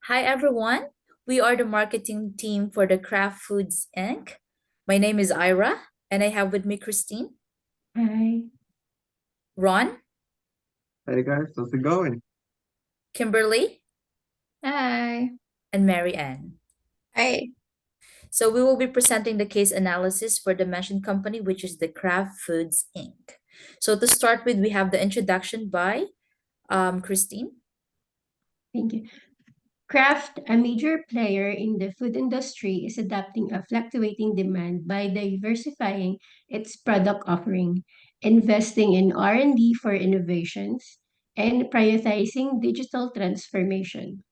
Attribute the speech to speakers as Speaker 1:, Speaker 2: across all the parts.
Speaker 1: Hi, everyone. We are the marketing team for the Kraft Foods Inc. My name is Ira, and I have with me Christine,
Speaker 2: Hi.
Speaker 1: Ron,
Speaker 3: Hey guys, how's it going?
Speaker 1: Kimberly,
Speaker 2: Hi.
Speaker 1: and Mary Ann.
Speaker 2: Hi.
Speaker 1: So we will be presenting the case analysis for the mentioned company, which is the Kraft Foods Inc. So to start with, we have the introduction by Christine.
Speaker 2: Thank you. Kraft, a major player in the food industry, is adapting a fluctuating demand by diversifying its product offering, investing in R&D for innovations, and prioritizing digital transformation.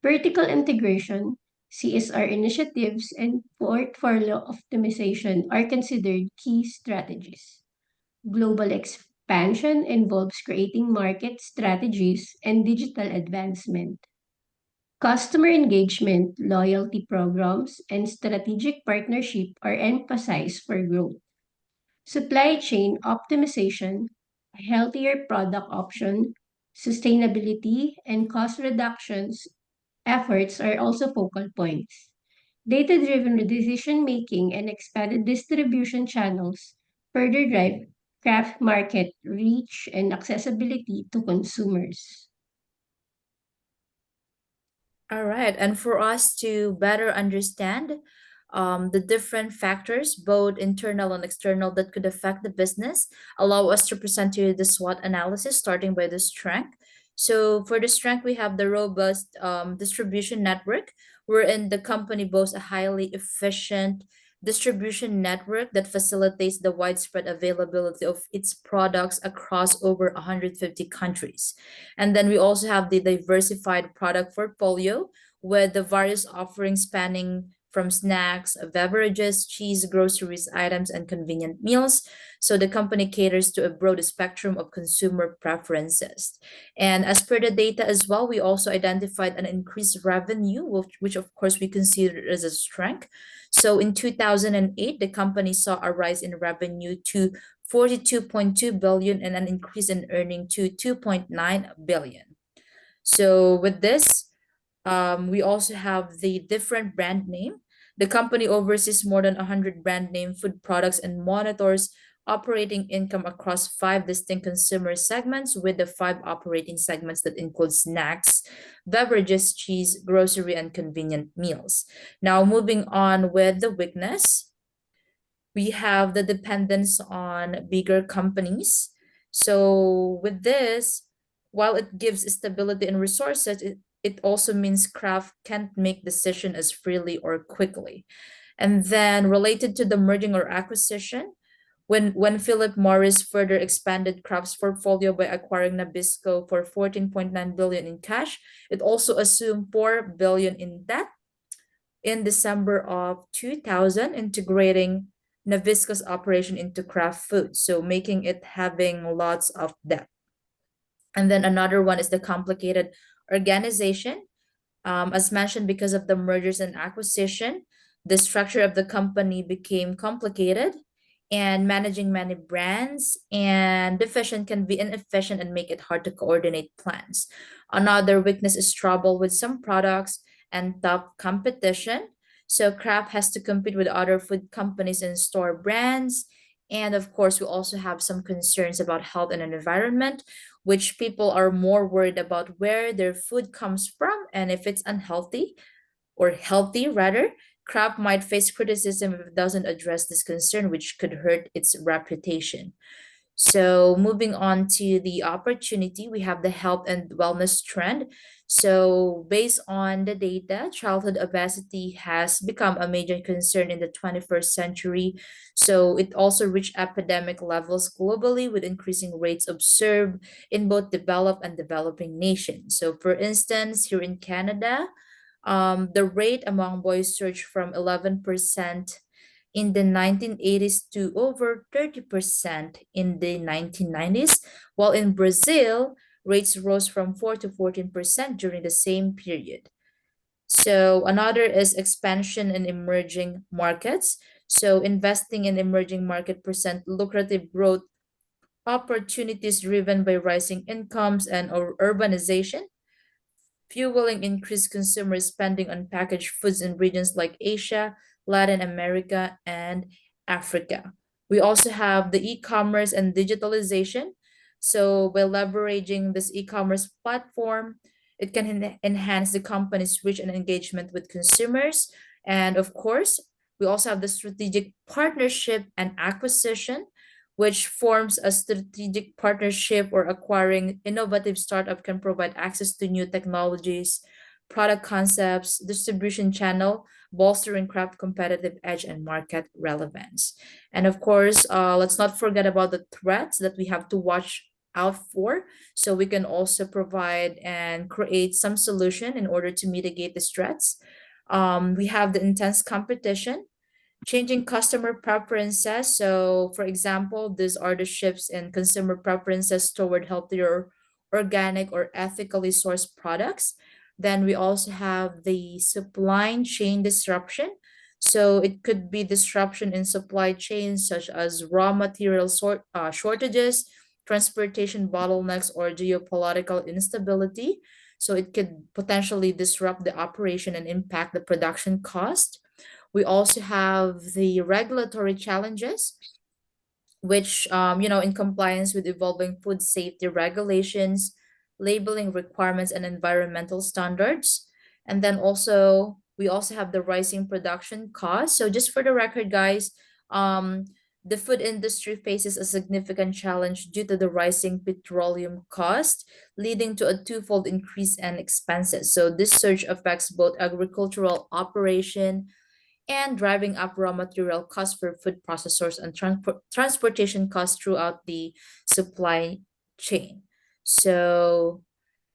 Speaker 2: Vertical integration, CSR initiatives, and portfolio optimization are considered key strategies. Global expansion involves creating market strategies and digital advancement. Customer engagement, loyalty programs, and strategic partnership are emphasized for growth. Supply chain optimization, healthier product option, sustainability, and cost reductions efforts are also focal points. Data driven decision making and expanded distribution channels further drive craft market reach and accessibility to consumers.
Speaker 1: All right. And for us to better understand the different factors, both internal and external, that could affect the business, allow us to present to you the SWOT analysis, starting by the strength. So for the strength, we have the robust distribution network, wherein the company boasts a highly efficient distribution network that facilitates the widespread availability of its products across over 150 countries. And then we also have the diversified product portfolio with the various offerings spanning from snacks, beverages, cheese, groceries, items, and convenient meals. So the company caters to a broad spectrum of consumer preferences. And as per the data as well, we also identified an increased revenue, which of course we consider as a strength. So in 2008, the company saw a rise in revenue to 42.2 billion and an increase in earning to 2.9 billion. So with this, we also have the different brand name. The company oversees more than 100 brand name food products and monitors operating income across five distinct consumer segments, with the five operating segments that include snacks, beverages, cheese, grocery, and convenient meals. Now, moving on with the weakness, we have the dependence on bigger companies. So with this, while it gives stability and resources, it also means Kraft can't make decision as freely or quickly. And then related to the merging or acquisition, when Philip Morris further expanded Kraft's portfolio by acquiring Nabisco for 14.9 billion in cash, it also assumed 4 billion in debt in December of 2000, integrating Nabisco's operation into Kraft Foods, so making it having lots of debt. And then another one is the complicated organization. As mentioned, because of the mergers and acquisition, the structure of the company became complicated, and managing many brands and division can be inefficient and make it hard to coordinate plans. Another weakness is trouble with some products and tough competition. So Kraft has to compete with other food companies and store brands. And of course, we also have some concerns about health and environment, which people are more worried about where their food comes from and if it's unhealthy or healthy rather. Kraft might face criticism if it doesn't address this concern, which could hurt its reputation. So moving on to the opportunity, we have the health and wellness trend. So based on the data, childhood obesity has become a major concern in the 21st century. So it also reached epidemic levels globally, with increasing rates observed in both developed and developing nations. So for instance, here in Canada, the rate among boys surged from 11% in the 1980s to over 30% in the 1990s, while in Brazil, rates rose from 4 to 14% during the same period. So another is expansion in emerging markets. So investing in emerging market present lucrative growth opportunities driven by rising incomes and urbanization. fueling increased consumer spending on packaged foods in regions like Asia, Latin America, and Africa. We also have the e-commerce and digitalization. So by leveraging this e-commerce platform, it can enhance the company's reach and engagement with consumers. And of course, we also have the strategic partnership and acquisition, which forms a strategic partnership or acquiring innovative startup can provide access to new technologies, product concepts, distribution channel, bolstering craft competitive edge and market relevance. And of course, let's not forget about the threats that we have to watch out for. So we can also provide and create some solution in order to mitigate these threats. We have the intense competition, changing customer preferences. So, for example, these are the shifts in consumer preferences toward healthier, organic, or ethically sourced products. Then we also have the supply chain disruption. So, it could be disruption in supply chains such as raw material shortages, transportation bottlenecks, or geopolitical instability. So, it could potentially disrupt the operation and impact the production cost. We also have the regulatory challenges, which, in compliance with evolving food safety regulations, labeling requirements, and environmental standards. And then also, we also have the rising production costs. So, just for the record, guys, the food industry faces a significant challenge due to the rising petroleum cost, leading to a twofold increase in expenses. So, this surge affects both agricultural operation and driving up raw material costs for food processors and transportation costs throughout the supply chain. So,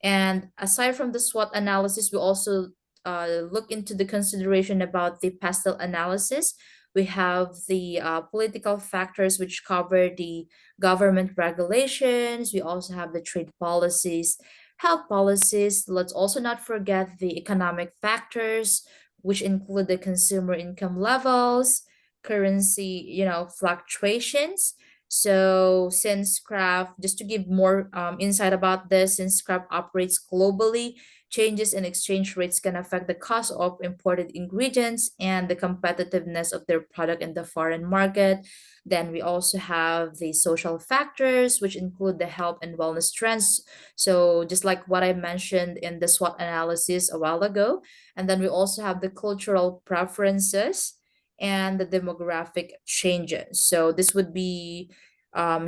Speaker 1: and aside from the SWOT analysis, we also look into the consideration about the pastel analysis. We have the political factors, which cover the government regulations. We also have the trade policies, health policies. Let's also not forget the economic factors, which include the consumer income levels, currency, fluctuations. So since Kraft, just to give more insight about this, since Kraft operates globally, changes in exchange rates can affect the cost of imported ingredients and the competitiveness of their product in the foreign market. Then we also have the social factors, which include the health and wellness trends. So just like what I mentioned in the SWOT analysis a while ago. And then we also have the cultural preferences and the demographic changes. So this would be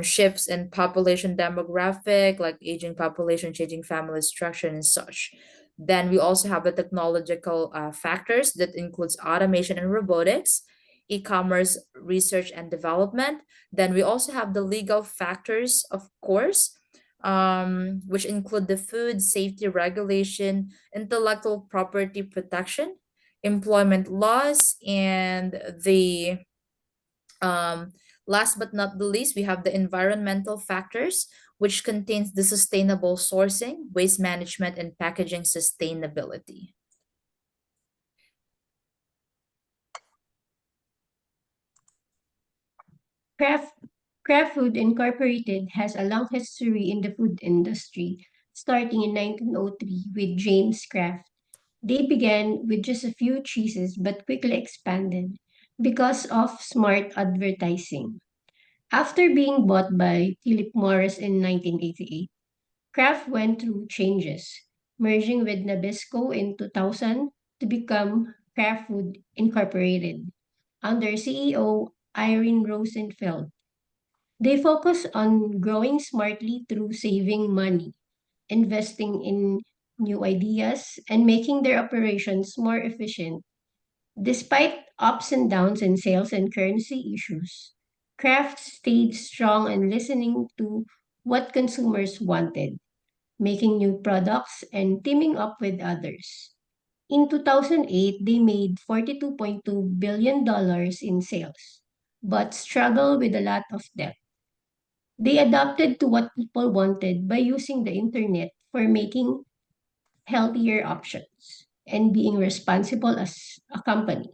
Speaker 1: shifts in population demographic, like aging population, changing family structure, and such. Then we also have the technological factors that includes automation and robotics, e-commerce research and development. Then we also have the legal factors, of course, which include the food safety regulation, intellectual property protection, employment laws, and the last but not the least, we have the environmental factors, which contains the sustainable sourcing, waste management, and packaging sustainability.
Speaker 2: Kraft, Kraft Food Incorporated has a long history in the food industry, starting in 1903 with James Kraft. They began with just a few cheeses but quickly expanded because of smart advertising. After being bought by Philip Morris in 1988, Kraft went through changes, merging with Nabisco in 2000 to become Kraft Food Incorporated under CEO Irene Rosenfeld. They focus on growing smartly through saving money, investing in new ideas, and making their operations more efficient. Despite ups and downs in sales and currency issues, Kraft stayed strong in listening to what consumers wanted, making new products and teaming up with others. In 2008, they made $42.2 billion in sales, but struggled with a lot of debt. They adapted to what people wanted by using the internet for making healthier options and being responsible as a company.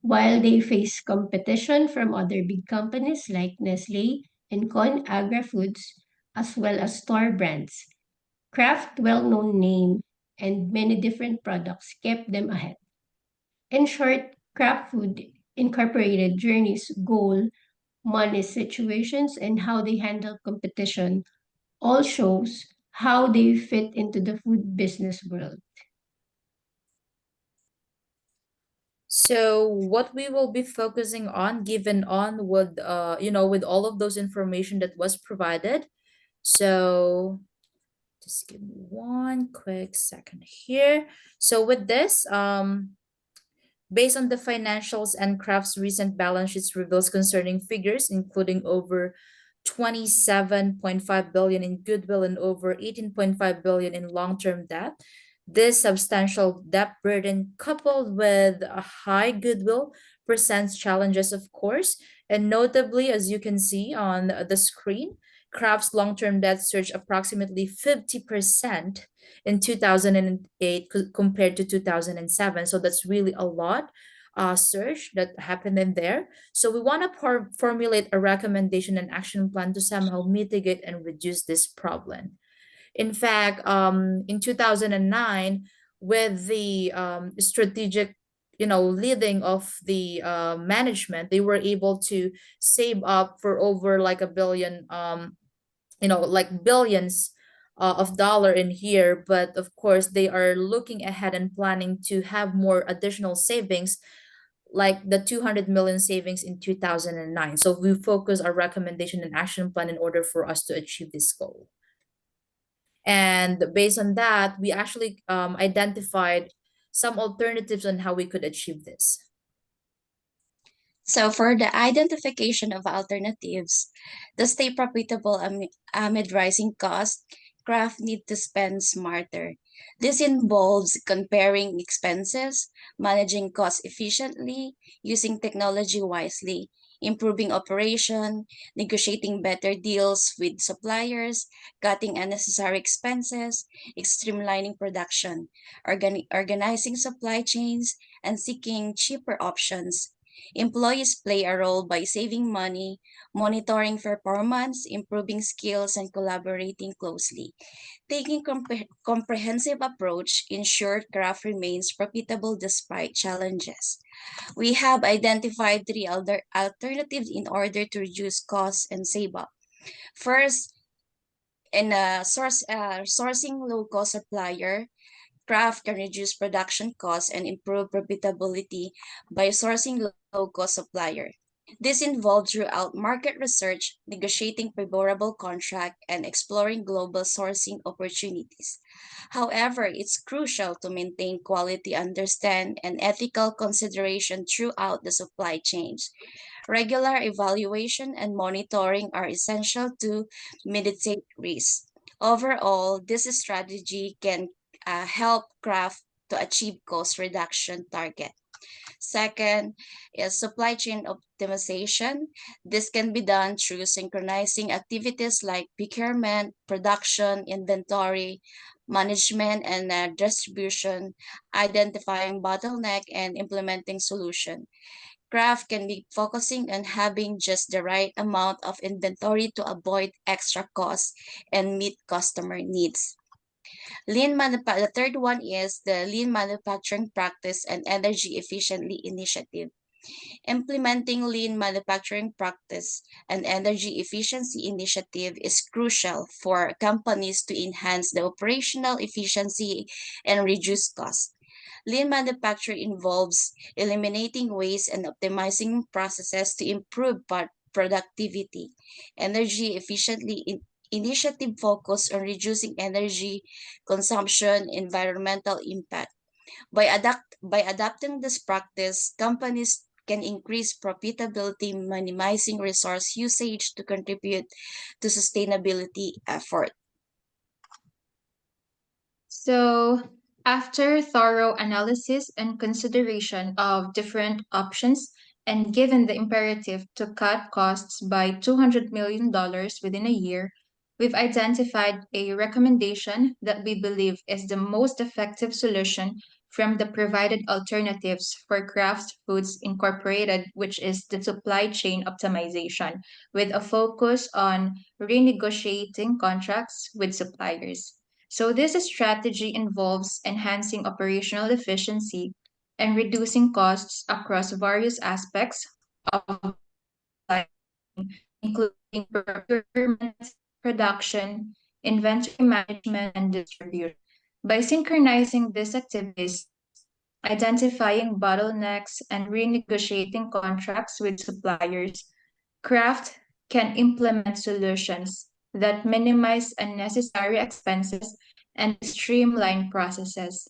Speaker 2: While they face competition from other big companies like Nestle and Conagra Foods, as well as store brands, Kraft well-known name and many different products kept them ahead. In short, Kraft Food Incorporated journeys, goal, money situations, and how they handle competition all shows how they fit into the food business world.
Speaker 1: So what we will be focusing on, given on with with all of those information that was provided. So just give me one quick second here. So with this, based on the financials and Kraft's recent balance sheets reveals concerning figures, including over 27.5 billion in goodwill and over 18.5 billion in long-term debt. This substantial debt burden, coupled with a high goodwill, presents challenges, of course, and notably, as you can see on the screen, Kraft's long-term debt surged approximately 50% in 2008 compared to 2007. So that's really a lot surge that happened in there. So we want to formulate a recommendation and action plan to somehow mitigate and reduce this problem. In fact, in 2009, with the strategic leading of the management, they were able to save up for over like a billion like billions of dollar in here, but of course they are looking ahead and planning to have more additional savings like the 200 million savings in 2009. So we focus our recommendation and action plan in order for us to achieve this goal. And based on that, we actually identified some alternatives on how we could achieve this.
Speaker 4: So, for the identification of alternatives, to stay profitable amid rising costs, Kraft need to spend smarter. This involves comparing expenses, managing costs efficiently, using technology wisely, improving operation, negotiating better deals with suppliers, cutting unnecessary expenses, streamlining production, organizing supply chains, and seeking cheaper options. Employees play a role by saving money, monitoring performance, improving skills, and collaborating closely. Taking comprehensive approach ensure craft remains profitable despite challenges. We have identified three other alternatives in order to reduce costs and save up. First, in sourcing low-cost supplier, Kraft can reduce production costs and improve profitability by sourcing low-cost supplier. This involved throughout market research, negotiating favorable contract, and exploring global sourcing opportunities. However, it's crucial to maintain quality understand and ethical consideration throughout the supply chains. Regular evaluation and monitoring are essential to mitigate risk. Overall, this strategy can help Kraft to achieve cost reduction target. Second is supply chain optimization. This can be done through synchronizing activities like procurement, production, inventory, management, and distribution, identifying bottleneck and implementing solution. Craft can be focusing on having just the right amount of inventory to avoid extra costs and meet customer needs. The third one is the lean manufacturing practice and energy efficiently initiative. Implementing lean manufacturing practice and energy efficiency initiative is crucial for companies to enhance the operational efficiency and reduce costs. Lean manufacturing involves eliminating waste and optimizing processes to improve productivity. Energy efficiently initiative focus on reducing energy consumption, environmental impact. By adopting this practice, companies can increase profitability, minimizing resource usage to contribute to sustainability effort.
Speaker 5: So, after thorough analysis and consideration of different options, and given the imperative to cut costs by $200 million within a year, we've identified a recommendation that we believe is the most effective solution from the provided alternatives for Kraft Foods Incorporated, which is the supply chain optimization, with a focus on renegotiating contracts with suppliers. So, this strategy involves enhancing operational efficiency and reducing costs across various aspects of supply chain, including procurement, production, inventory management, and distribution. By synchronizing these activities, identifying bottlenecks, and renegotiating contracts with suppliers, Kraft can implement solutions that minimize unnecessary expenses and streamline processes.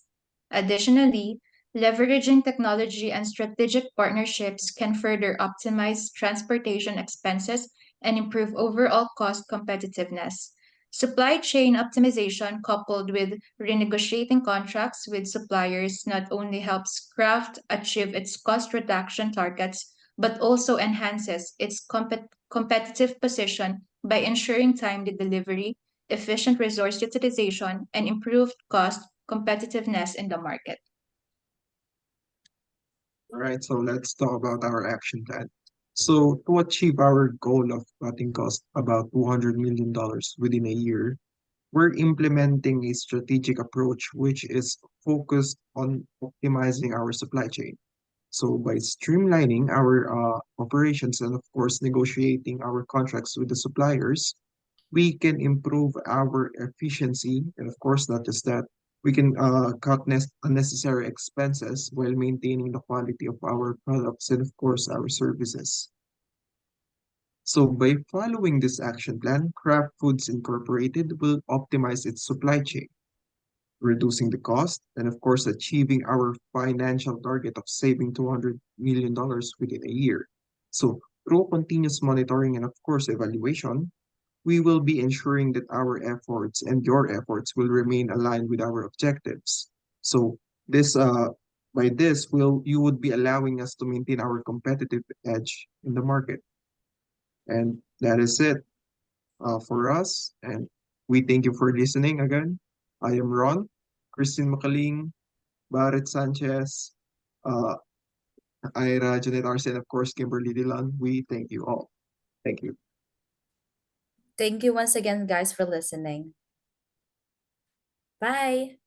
Speaker 5: Additionally, leveraging technology and strategic partnerships can further optimize transportation expenses and improve overall cost competitiveness. Supply chain optimization coupled with renegotiating contracts with suppliers not only helps Kraft achieve its cost reduction targets but also enhances its competitive position by ensuring timely delivery, efficient resource utilization, and improved cost competitiveness in the market.
Speaker 3: All right, so let's talk about our action plan. So to achieve our goal of cutting costs about $200 million within a year, we're implementing a strategic approach which is focused on optimizing our supply chain. So by streamlining our operations and of course negotiating our contracts with the suppliers, we can improve our efficiency. And of course, not just that, we can cut unnecessary expenses while maintaining the quality of our products and of course our services. So by following this action plan, Kraft Foods Incorporated will optimize its supply chain, reducing the cost, and of course, achieving our financial target of saving $200 million within a year. So, through continuous monitoring and, of course, evaluation, we will be ensuring that our efforts and your efforts will remain aligned with our objectives. So, this by this will you would be allowing us to maintain our competitive edge in the market. And that is it for us. And we thank you for listening again. I am Ron, Christine Makaling, Barrett Sanchez, uh, Ira Janet Arce, and of course, Kimberly Dilan. We thank you all. Thank you.
Speaker 1: Thank you once again, guys, for listening. Bye.